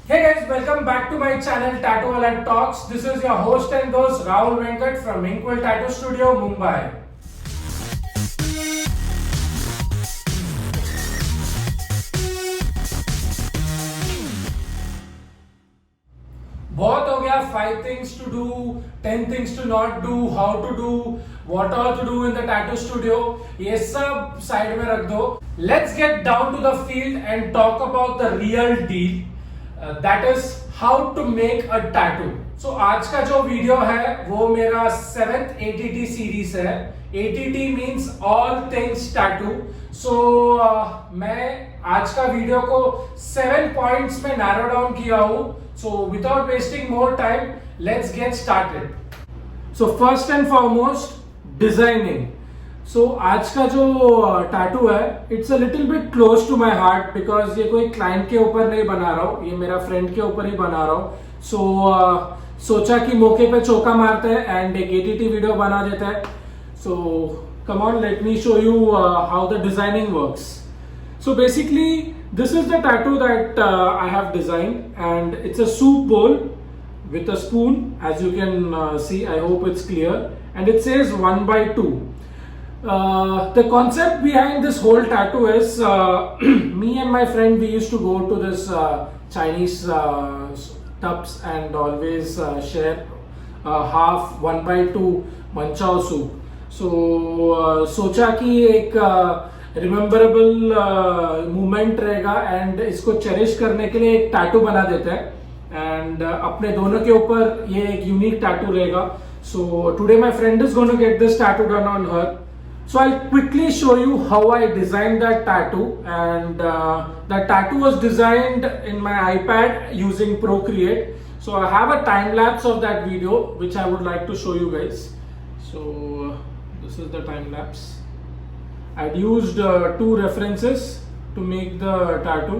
Hey guys, welcome back to my channel Tattoo Wallet Talks. This is your host and host Rahul Venkat from Inkwell Tattoo Studio, Mumbai. बहुत हो गया 5 things to do, 10 things to not do, how to do, what all to do in the tattoo studio. ये सब side में रख दो. Let's get down to the field and talk about the real deal. That is how to make a tattoo. So आज का जो video है वो मेरा 7th ATT सीरीज है. ATT means all things tattoo. So मैं आज का वीडियो को 7 पॉइंट्स में नैरो डाउन किया हूँ. So without wasting more time, let's get started. So first and foremost, designing. So आज का जो टैटू है, it's a little bit close to my heart because ये कोई क्लाइंट के ऊपर नहीं बना रहा हूँ, ये मेरा फ्रेंड के ऊपर ही बना रहा हूँ. So सोचा कि मौके पे चौका मारते हैं एंड एक ATT वीडियो बना देते हैं. So come on, let me show you how the designing works. So basically, this is the tattoo that I have designed, and it's a soup bowl with a spoon, as you can see. I hope it's clear, and it says 1/2. The concept behind this whole tattoo is me and my friend, we used to go to this Chinese tubs and always share half 1/2 manchao soup. So सोचा कि एक rememberable moment रहेगा and इसको cherish करने के लिए एक tattoo बना देते हैं एंड अपने दोनों के ऊपर ये एक यूनिक टैटू रहेगा. So today my friend is going to get this tattoo done on her. So I'll quickly show you how I designed that tattoo, and that tattoo was designed in my iPad using Procreate. So I have a time lapse of that video which I would like to show you guys. So this is the time lapse. I'd used 2 references to make the tattoo,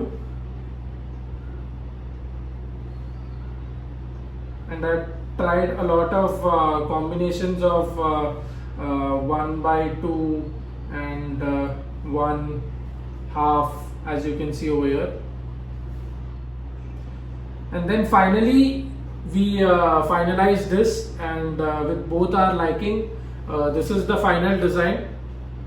and I tried a lot of combinations of 1/2 and 1/2, as you can see over here. And then finally we finalized this, and with both our liking, this is the final design.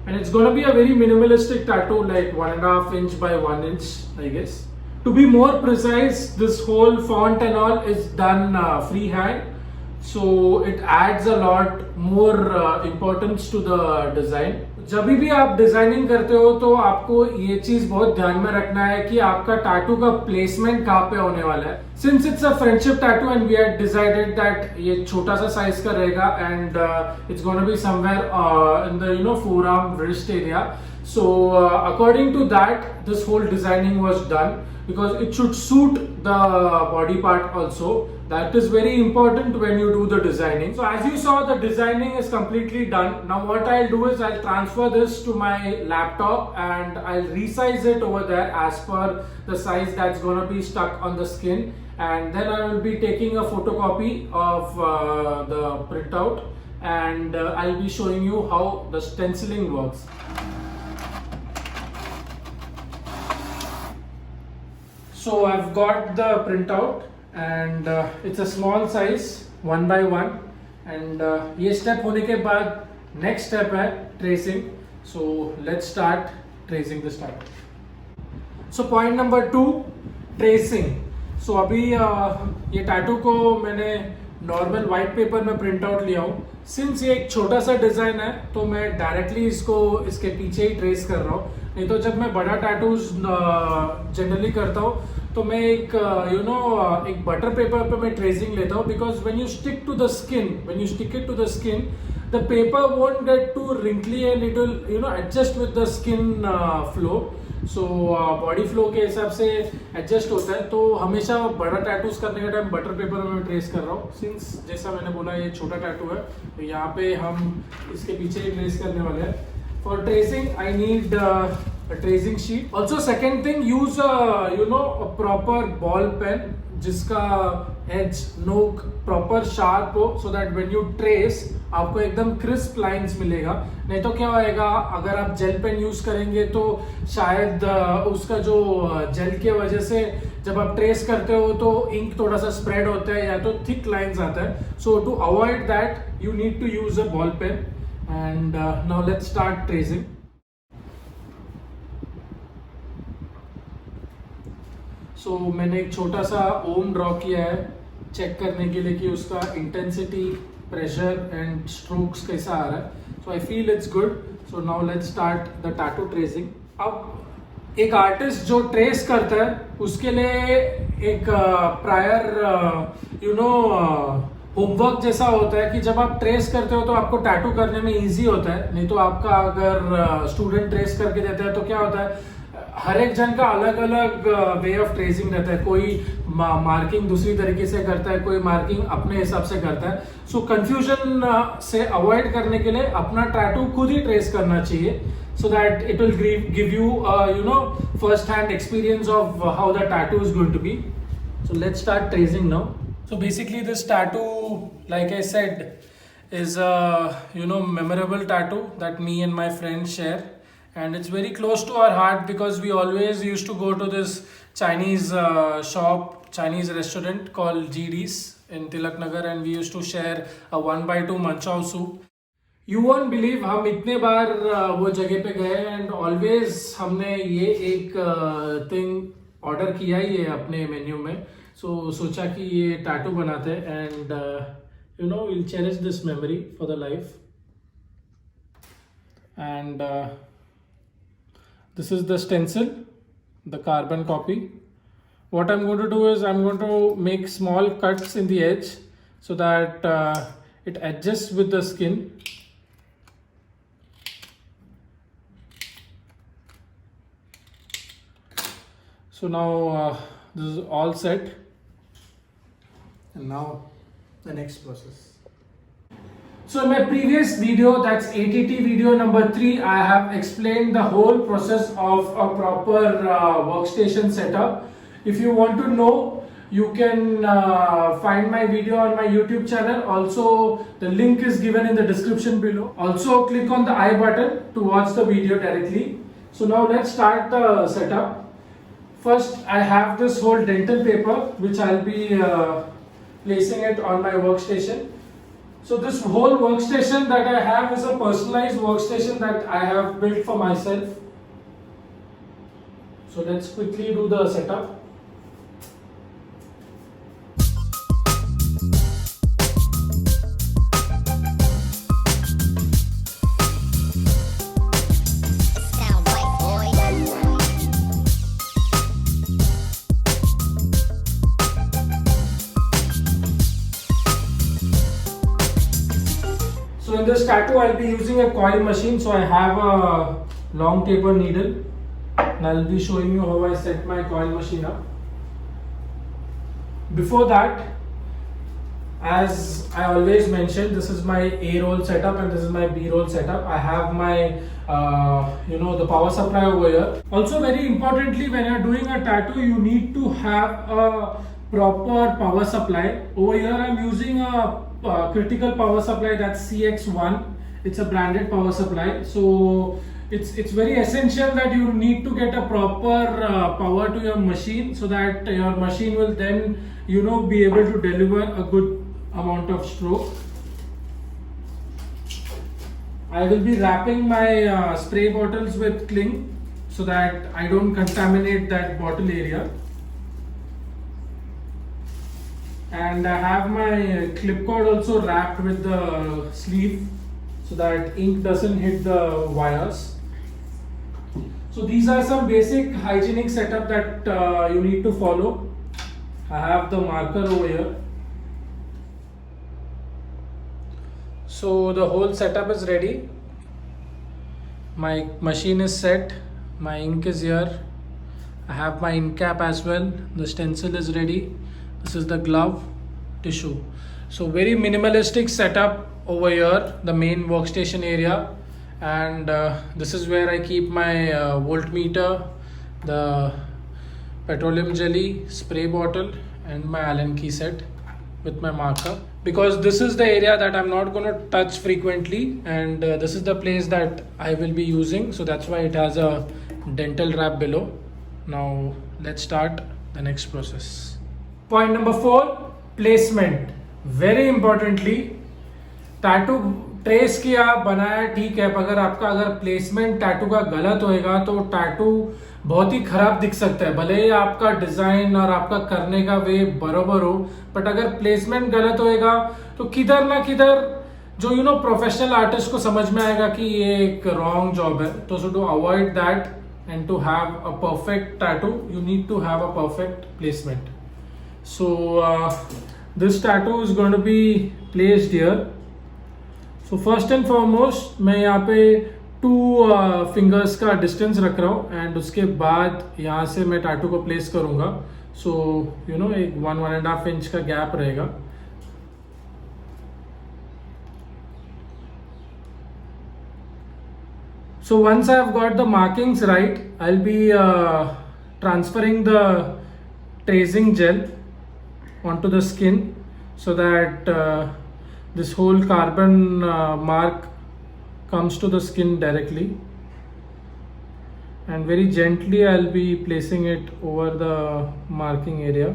And it's going to be a very minimalistic tattoo, like 1.5 inch by 1 inch, I guess. To be more precise, this whole font and all is done freehand, so it adds a lot more importance to the design. जब भी आप designing करते हो तो आपको ये चीज बहुत ध्यान में रखना है कि आपका टैटू का प्लेसमेंट कहाँ पे होने वाला है. Since it's a friendship tattoo and we had decided that ये छोटा सा साइज का रहेगा and it's gonna be somewhere in the forearm wrist area. So according to that, this whole designing was done because it should suit the body part also. That is very important when you do the designing. So as you saw, the designing is completely done. Now what I'll do is I'll transfer this to my laptop and I'll resize it over there as per the size that's going to be stuck on the skin, and then I will be taking a photocopy of the printout, and I'll be showing you how the stenciling works. So I've got the printout and it's a small size 1/1, and ये step होने के बाद next step है tracing. So let's start tracing this tattoo. So point number 2, tracing. So अभी ये tattoo को मैंने normal white paper में प्रिंट आउट लिया हूँ. सिंस ये एक छोटा सा डिजाइन है तो मैं डायरेक्टली इसको इसके पीछे ही ट्रेस कर रहा हूँ. नहीं तो जब मैं बड़ा टैटूज जनरली करता हूँ तो मैं एक एक बटर पेपर पे मैं ट्रेसिंग लेता हूँ, because when you stick to the skin, when you stick it to the skin, the paper won't get too wrinkly and it will adjust with the skin flow. So body flow के हिसाब से adjust होता है. तो हमेशा बड़ा tattoos करने के टाइम बटर पेपर में मैं ट्रेस कर रहा हूँ. सिंस जैसा मैंने बोला ये छोटा टैटू है तो यहाँ पे हम इसके पीछे ही ट्रेस करने वाले हैं. For tracing, I need a tracing sheet. Also, second thing, use a proper ball pen जिसका edge नोक प्रॉपर शार्प हो, so that when you trace आपको एकदम क्रिस्प लाइंस मिलेगा. नहीं तो क्या होएगा, अगर आप जेल पेन यूज करेंगे तो शायद उसका जो जेल के वजह से जब आप ट्रेस करते हो तो इंक थोड़ा सा स्प्रेड होता है या तो थिक लाइंस आता है. So to avoid that you need to use a ball pen. And now let's start tracing. So मैंने एक छोटा सा ओम ड्रॉ किया है चेक करने के लिए कि उसका इंटेंसिटी, प्रेशर एंड स्ट्रोक्स कैसा आ रहा है. So I feel it's good. So now let's start the tattoo tracing. अब एक आर्टिस्ट जो ट्रेस करता है उसके लिए एक प्रायर होमवर्क जैसा होता है कि जब आप ट्रेस करते हो तो आपको टैटू करने में इजी होता है. नहीं तो आपका अगर स्टूडेंट ट्रेस करके देता है तो क्या होता है, हर एक जन का अलग अलग वे ऑफ ट्रेसिंग रहता है. कोई मार्किंग दूसरी तरीके से करता है, कोई मार्किंग अपने हिसाब से करता है. सो कंफ्यूजन से अवॉइड करने के लिए अपना टैटू खुद ही ट्रेस करना चाहिए, so that it will give you first hand experience of how the tattoo is going to be. So let's start tracing now. So basically this tattoo, like I said, is a memorable tattoo that me and my friends share, and it's very close to our heart because we always used to go to this Chinese Chinese restaurant called GD's in Tilak Nagar, and we used to share a 1x2 manchow soup. You won't believe हम इतने बार वो जगह पे गए and always हमने ये एक thing order किया ही है अपने मेन्यू में. सो सोचा कि ये टैटू बनाते हैं and will cherish this memory for the life. And this is the stencil, the carbon copy. what I'm going to do is I'm going to make small cuts in the edge so that it adjusts with the skin. So now this is all set, and now the next process. So in my previous video, that's ATT video number 3, I have explained the whole process of a proper workstation setup. If you want to know, you can find my video on my YouTube channel. Also, the link is given in the description below. Also, click on the I button to watch the video directly. So now let's start the setup. First, I have this whole dental paper which I'll be placing it on my workstation. So this whole workstation that I have is a personalized workstation that I have built for myself. So let's quickly do the setup. So in this tattoo I'll be using a coil machine. So I have a long taper needle and I'll be showing you how I set my coil machine up. Before that, as I always mention, this is my A roll setup and this is my B roll setup. I have my the power supply over here. Also, very importantly, when you're doing a tattoo, you need to have a proper power supply. Over here I'm using a critical power supply, that's CX1. It's a branded power supply. So it's very essential that you need to get a proper power to your machine so that your machine will then be able to deliver a good amount of stroke. I will be wrapping my spray bottles with cling so that I don't contaminate that bottle area. And I have my clip cord also wrapped with the sleeve so that ink doesn't hit the wires. So these are some basic hygienic setup that you need to follow. I have the marker over here. So the whole setup is ready. My machine is set. My ink is here. I have my ink cap as well. The stencil is ready. This is the glove tissue. So very minimalistic setup over here, the main workstation area, and this is where I keep my voltmeter, the petroleum jelly, spray bottle, and my Allen key set with my marker, because this is the area that I'm not going to touch frequently, and this is the place that I will be using, so that's why it has a dental wrap below. Now let's start the next process. Point number 4, placement. Very importantly, tattoo trace किया बनाया ठीक है, अगर आपका placement tattoo का गलत होएगा तो टैटू बहुत ही खराब दिख सकता है, भले ही आपका डिजाइन और आपका करने का वे बरोबर हो, बट अगर प्लेसमेंट गलत होएगा तो किधर ना किधर जो प्रोफेशनल आर्टिस्ट को समझ में आएगा कि ये एक रॉन्ग जॉब है. तो to avoid that and to have a perfect tattoo, you need to have a perfect placement. So this tattoo is going to be placed here. So first and foremost मैं यहाँ पे 2 fingers का distance रख रहा हूँ and उसके बाद यहाँ से मैं tattoo को place करूँगा. So एक 1.5 inch का gap रहेगा. So once I have got the markings right, I'll be transferring the tracing gel onto the skin so that this whole carbon mark comes to the skin directly, and very gently I'll be placing it over the marking area.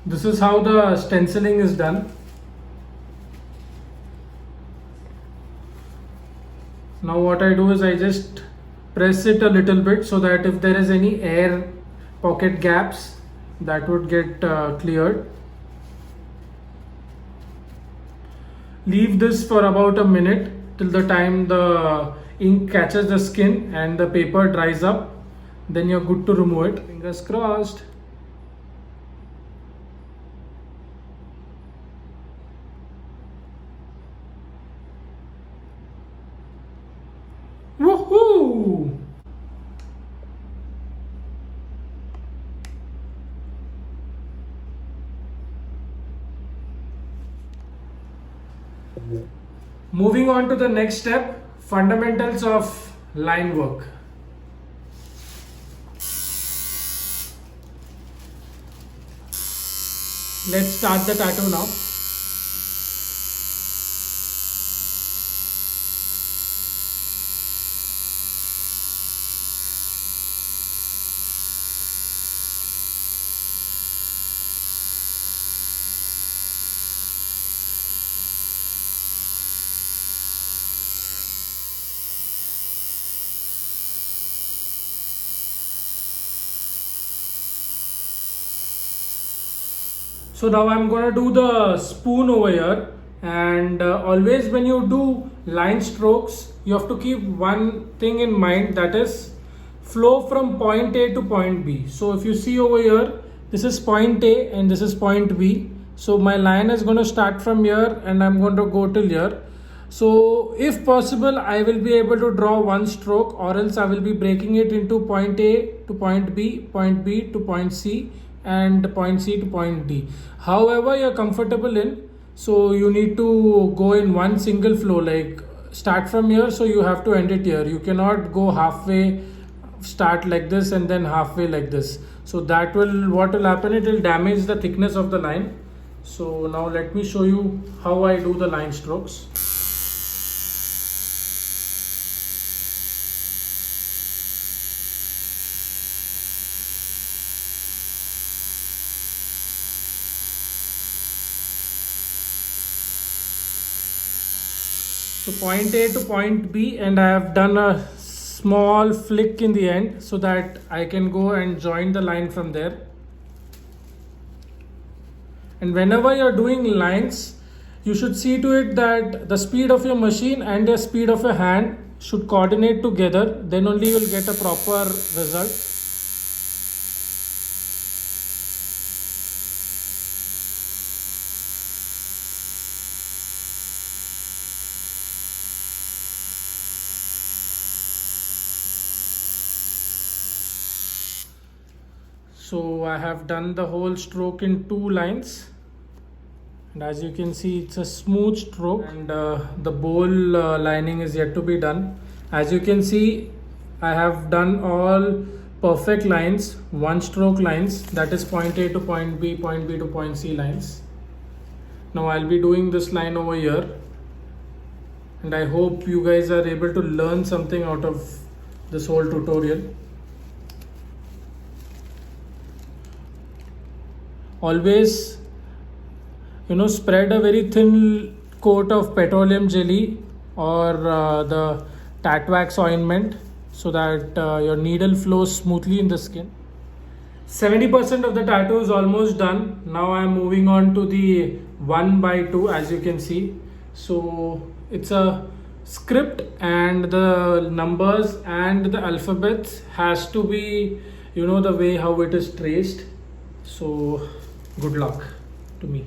This is how the stenciling is done. Now what I do is I just press it a little bit so that if there is any air pocket gaps, that would get cleared. Leave this for about a minute till the time the ink catches the skin and the paper dries up. Then you're good to remove it. Fingers crossed. Woohoo! Moving on to the next step, fundamentals of line work. Let's start the tattoo now. So now I'm going to do the spoon over here, and always when you do line strokes, you have to keep one thing in mind, that is flow from point A to point B. So if you see over here, this is point A and this is point B. So my line is going to start from here and I'm going to go till here. So if possible, I will be able to draw one stroke, or else I will be breaking it into point A to point B to point C, and point C to point D. However you're comfortable in, so you need to go in one single flow, like start from here, so you have to end it here. You cannot go halfway, start like this and then halfway like this. So that will, what will happen, it will damage the thickness of the line. So now let me show you how I do the line strokes. So point A to point B, and I have done a small flick in the end so that I can go and join the line from there. And whenever you're doing lines, you should see to it that the speed of your machine and the speed of your hand should coordinate together. Then only you will get a proper result. So I have done the whole stroke in 2 lines, and as you can see, it's a smooth stroke, and the bowl lining is yet to be done. As you can see, I have done all perfect lines, 1 stroke lines, that is point A to point B to point C lines. Now I'll be doing this line over here, and I hope you guys are able to learn something out of this whole tutorial. Always, spread a very thin coat of petroleum jelly or the tat wax ointment so that your needle flows smoothly in the skin. 70% of the tattoo is almost done. Now I am moving on to the 1/2, as you can see. So it's a script, and the numbers and the alphabets has to be the way how it is traced. So good luck to me.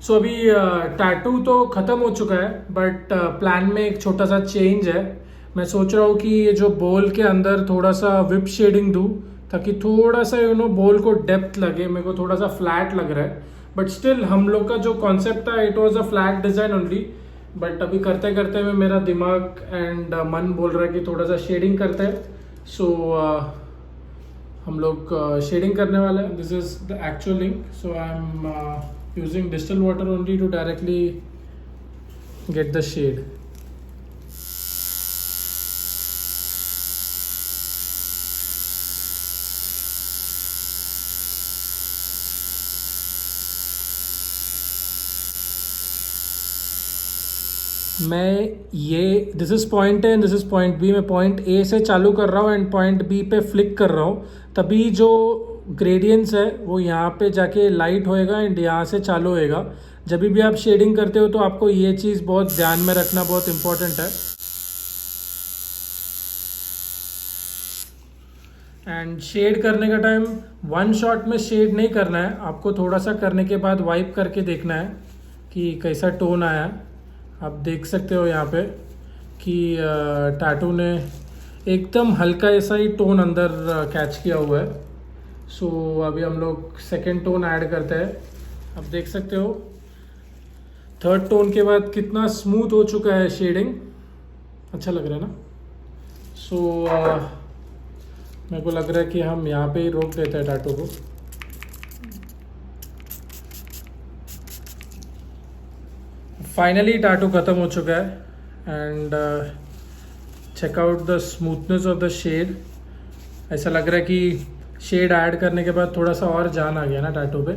सो अभी tattoo तो ख़त्म हो चुका है, but plan में एक छोटा सा चेंज है. मैं सोच रहा हूँ कि ये जो बॉल के अंदर थोड़ा सा विप शेडिंग दूँ ताकि थोड़ा सा बॉल को डेप्थ लगे. मेरे को थोड़ा सा फ्लैट लग रहा है, बट स्टिल हम लोग का जो कॉन्सेप्ट था it was a flat design only. But अभी करते करते में मेरा दिमाग एंड मन बोल रहा है कि थोड़ा सा शेडिंग करते हैं. सो हम लोग शेडिंग करने वाले हैं. This is the actual link. So I am using distilled water only to directly get the shade. मैं ये this is point A and this is point B. मैं पॉइंट ए से चालू कर रहा हूँ एंड पॉइंट बी पे flick कर रहा हूँ. तभी जो ग्रेडियंट्स है वो यहाँ पे जाके लाइट होएगा एंड यहाँ से चालू होएगा. जब भी आप शेडिंग करते हो तो आपको ये चीज़ बहुत ध्यान में रखना बहुत इम्पोर्टेंट है. एंड शेड करने का टाइम वन शॉट में शेड नहीं करना है. आपको थोड़ा सा करने के बाद वाइप करके देखना है कि कैसा टोन आया. आप देख सकते हो यहाँ पे कि टैटू ने एकदम हल्का ऐसा ही टोन अंदर कैच किया हुआ है. सो अभी हम लोग सेकेंड टोन ऐड करते हैं. आप देख सकते हो थर्ड टोन के बाद कितना स्मूथ हो चुका है शेडिंग. अच्छा लग रहा है ना. सो मेरे को लग रहा है कि हम यहाँ पे ही रोक देते हैं टैटू को. फाइनली टैटू ख़त्म हो चुका है and check out the smoothness of the shade. ऐसा लग रहा है कि शेड ऐड करने के बाद थोड़ा सा और जान आ गया ना टैटू पे.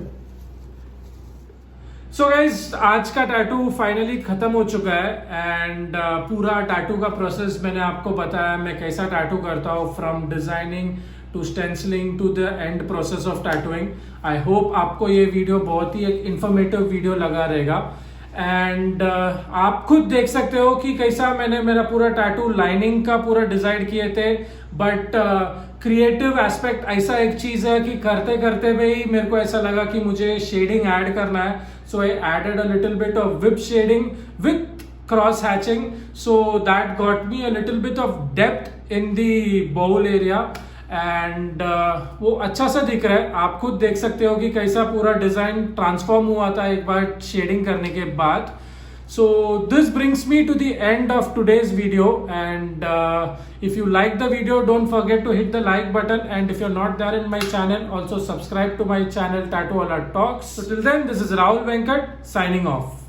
सो गाइज आज का टैटू फाइनली ख़त्म हो चुका है एंड पूरा टैटू का प्रोसेस मैंने आपको बताया. मैं कैसा टैटू करता हूँ from designing to stencilling to the end process of tattooing. I hope आपको ये वीडियो बहुत ही एक इन्फॉर्मेटिव वीडियो लगा रहेगा. एंड आप खुद देख सकते हो कि कैसा मैंने मेरा पूरा टैटू लाइनिंग का पूरा डिजाइन किए थे. बट क्रिएटिव एस्पेक्ट ऐसा एक चीज है कि करते करते में ही मेरे को ऐसा लगा कि मुझे शेडिंग ऐड करना है. So I added a little bit of whip shading with cross hatching. So that got me a little bit of depth in the bowl area and वो अच्छा सा दिख रहा है. आप खुद देख सकते हो कि कैसा पूरा डिजाइन ट्रांसफॉर्म हुआ था एक बार शेडिंग करने के बाद. So this brings me to the end of today's video and if you like the video don't forget to hit the like button and if you're not there in my channel also subscribe to my channel Tattoowala Talks. So till then this is Rahul Venkat signing off.